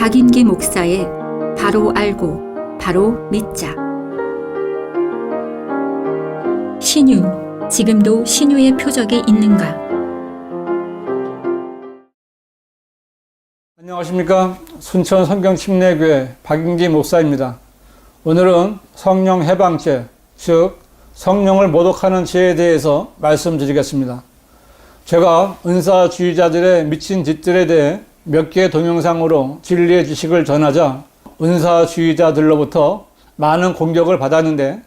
박인기 목사의 바로 알고 바로 믿자. 신유, 지금도 신유의 표적이 있는가? 안녕하십니까. 순천 성경침례교회 박인기 목사입니다. 오늘은 성령 해방죄, 즉 성령을 모독하는 죄에 대해서 말씀드리겠습니다. 제가 은사주의자들의 미친 짓들에 대해 몇 개의 동영상으로 진리의 지식을 전하자 은사주의자들로부터 많은 공격을 받았는데,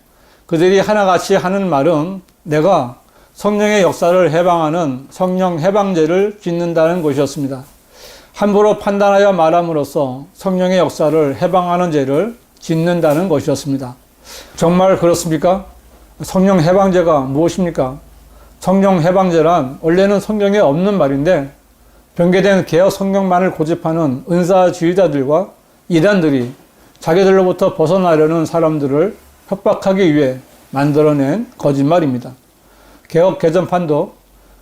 그들이 하나같이 하는 말은 내가 성령의 역사를 해방하는 성령 해방죄를 짓는다는 것이었습니다. 함부로 판단하여 말함으로써 성령의 역사를 해방하는 죄를 짓는다는 것이었습니다. 정말 그렇습니까? 성령 해방죄가 무엇입니까? 성령 해방죄란 원래는 성경에 없는 말인데, 변개된 개혁 성경만을 고집하는 은사주의자들과 이단들이 자기들로부터 벗어나려는 사람들을 협박하기 위해 만들어낸 거짓말입니다. 개혁 개정판도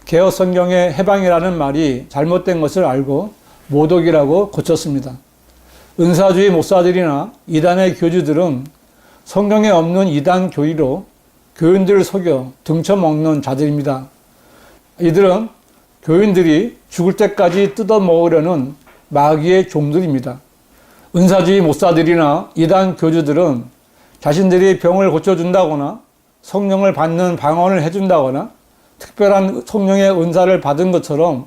개혁 성경의 해방이라는 말이 잘못된 것을 알고 모독이라고 고쳤습니다. 은사주의 목사들이나 이단의 교주들은 성경에 없는 이단 교리로 교인들을 속여 등쳐먹는 자들입니다. 이들은 교인들이 죽을 때까지 뜯어먹으려는 마귀의 종들입니다. 은사주의 목사들이나 이단 교주들은 자신들이 병을 고쳐준다거나 성령을 받는 방언을 해준다거나 특별한 성령의 은사를 받은 것처럼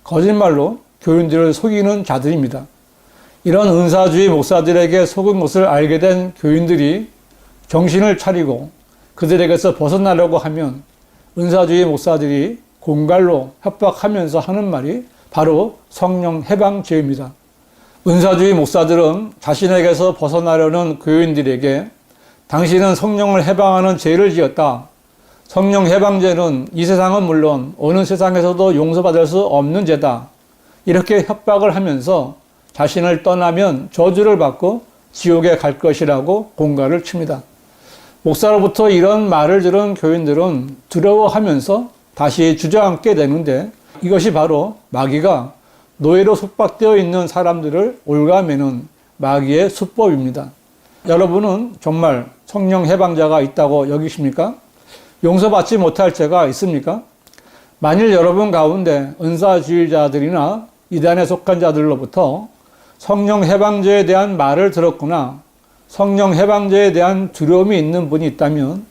거짓말로 교인들을 속이는 자들입니다. 이런 은사주의 목사들에게 속은 것을 알게 된 교인들이 정신을 차리고 그들에게서 벗어나려고 하면 은사주의 목사들이 공갈로 협박하면서 하는 말이 바로 성령 해방죄입니다. 은사주의 목사들은 자신에게서 벗어나려는 교인들에게 당신은 성령을 해방하는 죄를 지었다. 성령 해방죄는 이 세상은 물론 어느 세상에서도 용서받을 수 없는 죄다. 이렇게 협박을 하면서 자신을 떠나면 저주를 받고 지옥에 갈 것이라고 공갈을 칩니다. 목사로부터 이런 말을 들은 교인들은 두려워하면서 다시 주저앉게 되는데, 이것이 바로 마귀가 노예로 속박되어 있는 사람들을 올가매는 마귀의 수법입니다. 여러분은 정말 성령 해방자가 있다고 여기십니까? 용서받지 못할 죄가 있습니까? 만일 여러분 가운데 은사주의자들이나 이단에 속한 자들로부터 성령 해방죄에 대한 말을 들었거나 성령 해방죄에 대한 두려움이 있는 분이 있다면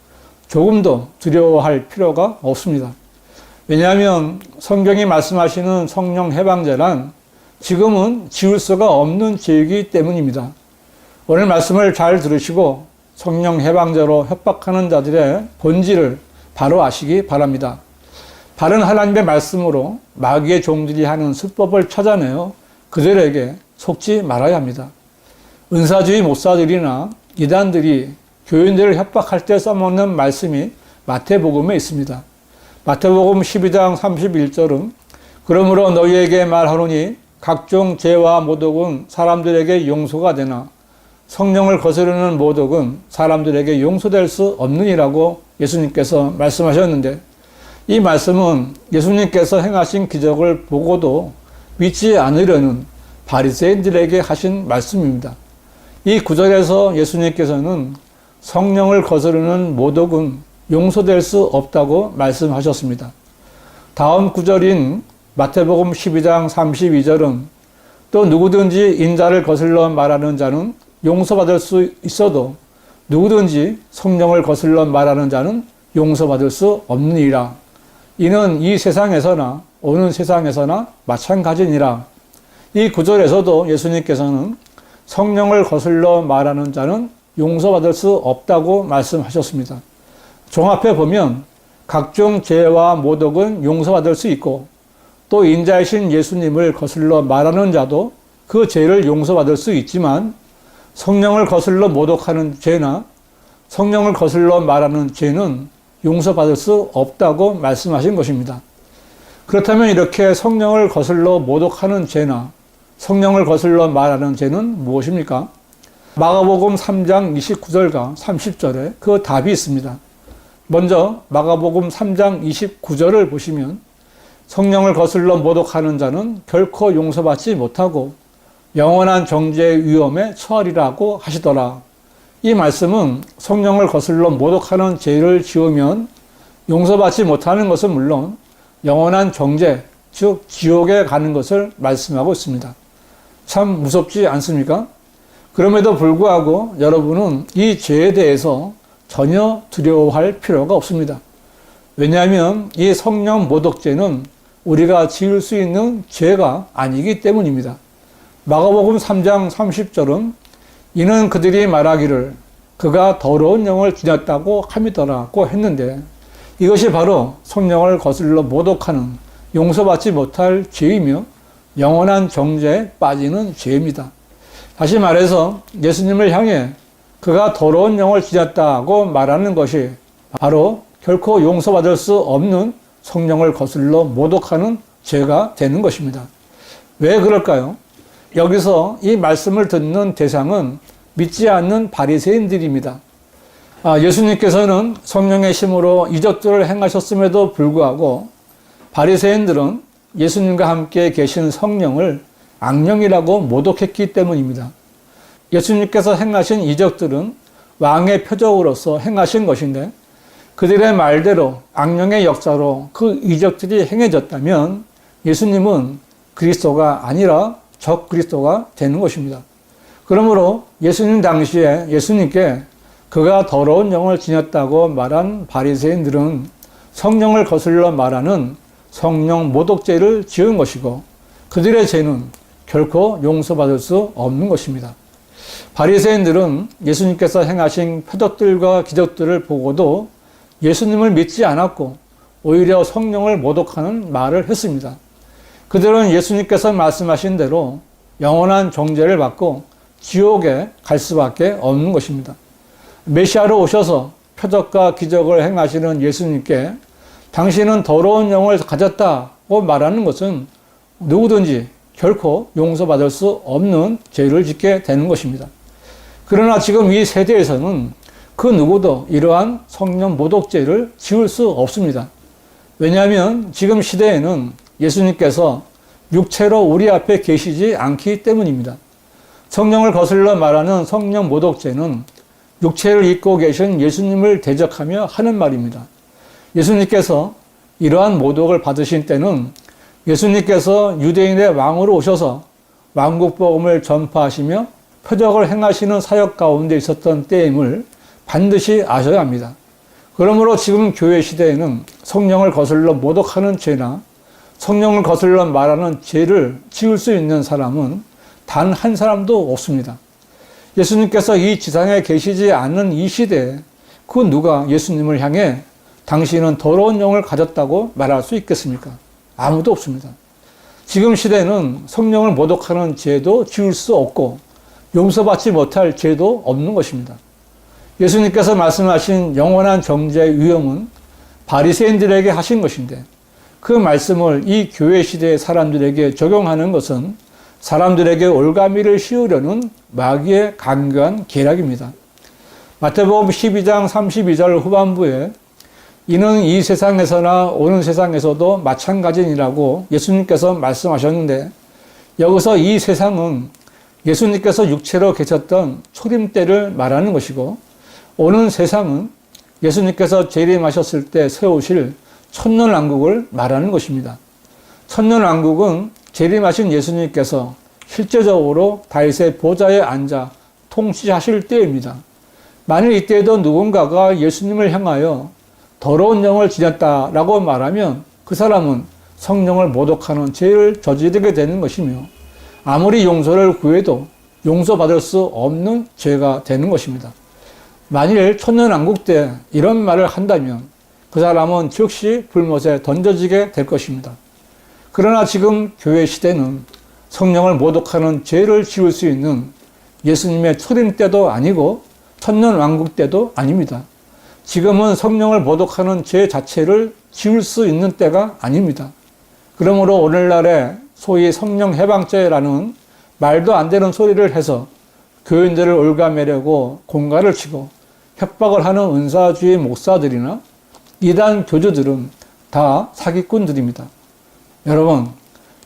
조금도 두려워할 필요가 없습니다. 왜냐하면 성경이 말씀하시는 성령 해방죄란 지금은 지울 수가 없는 죄이기 때문입니다. 오늘 말씀을 잘 들으시고 성령 해방죄로 협박하는 자들의 본질을 바로 아시기 바랍니다. 바른 하나님의 말씀으로 마귀의 종들이 하는 수법을 찾아내어 그들에게 속지 말아야 합니다. 은사주의 목사들이나 이단들이 교인들을 협박할 때 써먹는 말씀이 마태복음에 있습니다. 마태복음 12장 31절은 그러므로 너희에게 말하노니 각종 죄와 모독은 사람들에게 용서가 되나 성령을 거스르는 모독은 사람들에게 용서될 수 없느니라고 예수님께서 말씀하셨는데, 이 말씀은 예수님께서 행하신 기적을 보고도 믿지 않으려는 바리새인들에게 하신 말씀입니다. 이 구절에서 예수님께서는 성령을 거스르는 모독은 용서될 수 없다고 말씀하셨습니다. 다음 구절인 마태복음 12장 32절은 또 누구든지 인자를 거슬러 말하는 자는 용서받을 수 있어도 누구든지 성령을 거슬러 말하는 자는 용서받을 수 없느니라. 이는 이 세상에서나 오는 세상에서나 마찬가지니라. 이 구절에서도 예수님께서는 성령을 거슬러 말하는 자는 용서받을 수 없다고 말씀하셨습니다. 종합해 보면 각종 죄와 모독은 용서받을 수 있고, 또 인자이신 예수님을 거슬러 말하는 자도 그 죄를 용서받을 수 있지만, 성령을 거슬러 모독하는 죄나 성령을 거슬러 말하는 죄는 용서받을 수 없다고 말씀하신 것입니다. 그렇다면 이렇게 성령을 거슬러 모독하는 죄나 성령을 거슬러 말하는 죄는 무엇입니까? 마가복음 3장 29절과 30절에 그 답이 있습니다. 먼저 마가복음 3장 29절을 보시면 성령을 거슬러 모독하는 자는 결코 용서받지 못하고 영원한 정죄의 위험에 처하리라고 하시더라. 이 말씀은 성령을 거슬러 모독하는 죄를 지으면 용서받지 못하는 것은 물론 영원한 정죄, 즉 지옥에 가는 것을 말씀하고 있습니다. 참 무섭지 않습니까? 그럼에도 불구하고 여러분은 이 죄에 대해서 전혀 두려워할 필요가 없습니다. 왜냐하면 이 성령 모독죄는 우리가 지을 수 있는 죄가 아니기 때문입니다. 마가복음 3장 30절은 이는 그들이 말하기를 그가 더러운 영을 지녔다고 함이더라고 했는데 이것이 바로 성령을 거슬러 모독하는 용서받지 못할 죄이며 영원한 정죄에 빠지는 죄입니다. 다시 말해서 예수님을 향해 그가 더러운 영을 지녔다고 말하는 것이 바로 결코 용서받을 수 없는 성령을 거슬러 모독하는 죄가 되는 것입니다. 왜 그럴까요? 여기서 이 말씀을 듣는 대상은 믿지 않는 바리새인들입니다. 예수님께서는 성령의 힘으로 이적들을 행하셨음에도 불구하고 바리새인들은 예수님과 함께 계신 성령을 악령이라고 모독했기 때문입니다. 예수님께서 행하신 이적들은 왕의 표적으로서 행하신 것인데 그들의 말대로 악령의 역사로 그 이적들이 행해졌다면 예수님은 그리스도가 아니라 적 그리스도가 되는 것입니다. 그러므로 예수님 당시에 예수님께 그가 더러운 영을 지녔다고 말한 바리새인들은 성령을 거슬러 말하는 성령 모독죄를 지은 것이고 그들의 죄는 결코 용서받을 수 없는 것입니다. 바리새인들은 예수님께서 행하신 표적들과 기적들을 보고도 예수님을 믿지 않았고 오히려 성령을 모독하는 말을 했습니다. 그들은 예수님께서 말씀하신 대로 영원한 정죄를 받고 지옥에 갈 수밖에 없는 것입니다. 메시아로 오셔서 표적과 기적을 행하시는 예수님께 당신은 더러운 영을 가졌다고 말하는 것은 누구든지 결코 용서받을 수 없는 죄를 짓게 되는 것입니다. 그러나 지금 이 세대에서는 그 누구도 이러한 성령 모독죄를 지을 수 없습니다. 왜냐하면 지금 시대에는 예수님께서 육체로 우리 앞에 계시지 않기 때문입니다. 성령을 거슬러 말하는 성령 모독죄는 육체를 입고 계신 예수님을 대적하며 하는 말입니다. 예수님께서 이러한 모독을 받으신 때는 예수님께서 유대인의 왕으로 오셔서 왕국복음을 전파하시며 표적을 행하시는 사역 가운데 있었던 때임을 반드시 아셔야 합니다. 그러므로 지금 교회 시대에는 성령을 거슬러 모독하는 죄나 성령을 거슬러 말하는 죄를 지을 수 있는 사람은 단 한 사람도 없습니다. 예수님께서 이 지상에 계시지 않는 이 시대에 그 누가 예수님을 향해 당신은 더러운 영을 가졌다고 말할 수 있겠습니까? 아무도 없습니다. 지금 시대는 성령을 모독하는 죄도 지을 수 없고 용서받지 못할 죄도 없는 것입니다. 예수님께서 말씀하신 영원한 정죄의 위험은 바리새인들에게 하신 것인데 그 말씀을 이 교회 시대의 사람들에게 적용하는 것은 사람들에게 올가미를 씌우려는 마귀의 간교한 계략입니다. 마태복음 12장 32절 후반부에 이는 이 세상에서나 오는 세상에서도 마찬가지니라고 예수님께서 말씀하셨는데 여기서 이 세상은 예수님께서 육체로 계셨던 초림 때를 말하는 것이고 오는 세상은 예수님께서 재림하셨을 때 세우실 천년왕국을 말하는 것입니다. 천년왕국은 재림하신 예수님께서 실제적으로 다윗의 보좌에 앉아 통치하실 때입니다. 만일 이때에도 누군가가 예수님을 향하여 더러운 영을 지녔다라고 말하면 그 사람은 성령을 모독하는 죄를 저지르게 되는 것이며 아무리 용서를 구해도 용서받을 수 없는 죄가 되는 것입니다. 만일 천년왕국 때 이런 말을 한다면 그 사람은 즉시 불못에 던져지게 될 것입니다. 그러나 지금 교회 시대는 성령을 모독하는 죄를 지을 수 있는 예수님의 초림 때도 아니고 천년왕국 때도 아닙니다. 지금은 성령을 모독하는 죄 자체를 지을 수 있는 때가 아닙니다. 그러므로 오늘날에 소위 성령 해방죄라는 말도 안 되는 소리를 해서 교인들을 올가매려고 공갈을 치고 협박을 하는 은사주의 목사들이나 이단 교주들은 다 사기꾼들입니다. 여러분,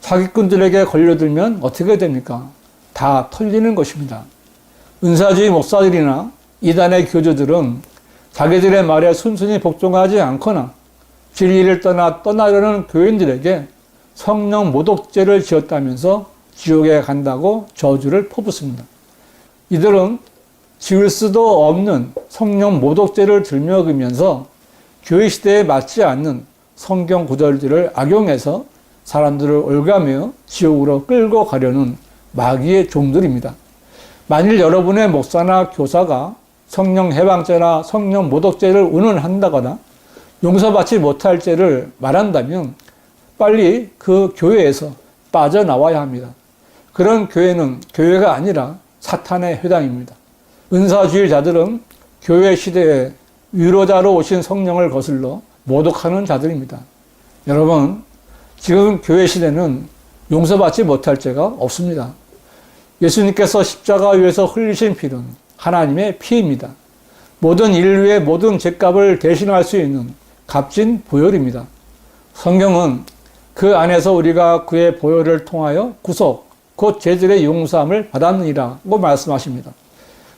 사기꾼들에게 걸려들면 어떻게 됩니까? 다 털리는 것입니다. 은사주의 목사들이나 이단의 교주들은 자기들의 말에 순순히 복종하지 않거나 진리를 떠나려는 교인들에게 성령 모독죄를 지었다면서 지옥에 간다고 저주를 퍼붓습니다. 이들은 지을 수도 없는 성령 모독죄를 들먹이면서 교회 시대에 맞지 않는 성경 구절들을 악용해서 사람들을 올가며 지옥으로 끌고 가려는 마귀의 종들입니다. 만일 여러분의 목사나 교사가 성령 해방죄나 성령 모독죄를 운운한다거나 용서받지 못할 죄를 말한다면 빨리 그 교회에서 빠져나와야 합니다. 그런 교회는 교회가 아니라 사탄의 회당입니다. 은사주의자들은 교회 시대에 위로자로 오신 성령을 거슬러 모독하는 자들입니다. 여러분, 지금 교회 시대는 용서받지 못할 죄가 없습니다. 예수님께서 십자가 위에서 흘리신 피는 하나님의 피입니다. 모든 인류의 모든 죄값을 대신할 수 있는 값진 보혈입니다. 성경은 그 안에서 우리가 그의 보혈을 통하여 구속, 곧 죄들의 용서함을 받았느니라고 말씀하십니다.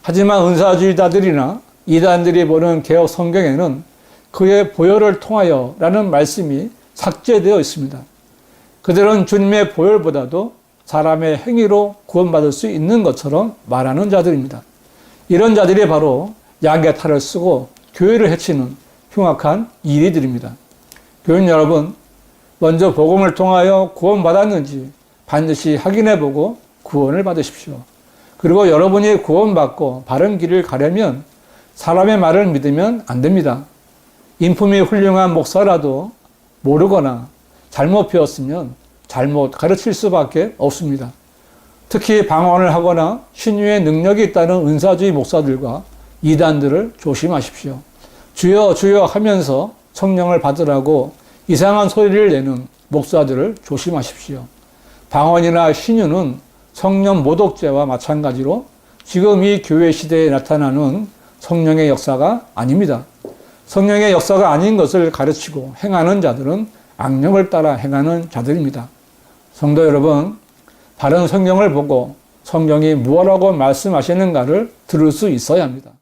하지만 은사주의자들이나 이단들이 보는 개혁 성경에는 그의 보혈을 통하여 라는 말씀이 삭제되어 있습니다. 그들은 주님의 보혈보다도 사람의 행위로 구원받을 수 있는 것처럼 말하는 자들입니다. 이런 자들이 바로 양의 탈을 쓰고 교회를 해치는 흉악한 이리들입니다. 교인 여러분, 먼저 복음을 통하여 구원받았는지 반드시 확인해보고 구원을 받으십시오. 그리고 여러분이 구원받고 바른 길을 가려면 사람의 말을 믿으면 안 됩니다. 인품이 훌륭한 목사라도 모르거나 잘못 배웠으면 잘못 가르칠 수밖에 없습니다. 특히 방언을 하거나 신유의 능력이 있다는 은사주의 목사들과 이단들을 조심하십시오. 주여 주여 하면서 성령을 받으라고 이상한 소리를 내는 목사들을 조심하십시오. 방언이나 신유는 성령 모독죄와 마찬가지로 지금 이 교회 시대에 나타나는 성령의 역사가 아닙니다. 성령의 역사가 아닌 것을 가르치고 행하는 자들은 악령을 따라 행하는 자들입니다. 성도 여러분, 바른 성경을 보고 성경이 무엇라고 말씀하시는가를 들을 수 있어야 합니다.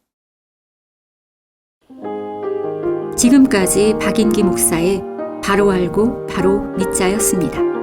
지금까지 박인기 목사의 바로 알고 바로 믿자였습니다.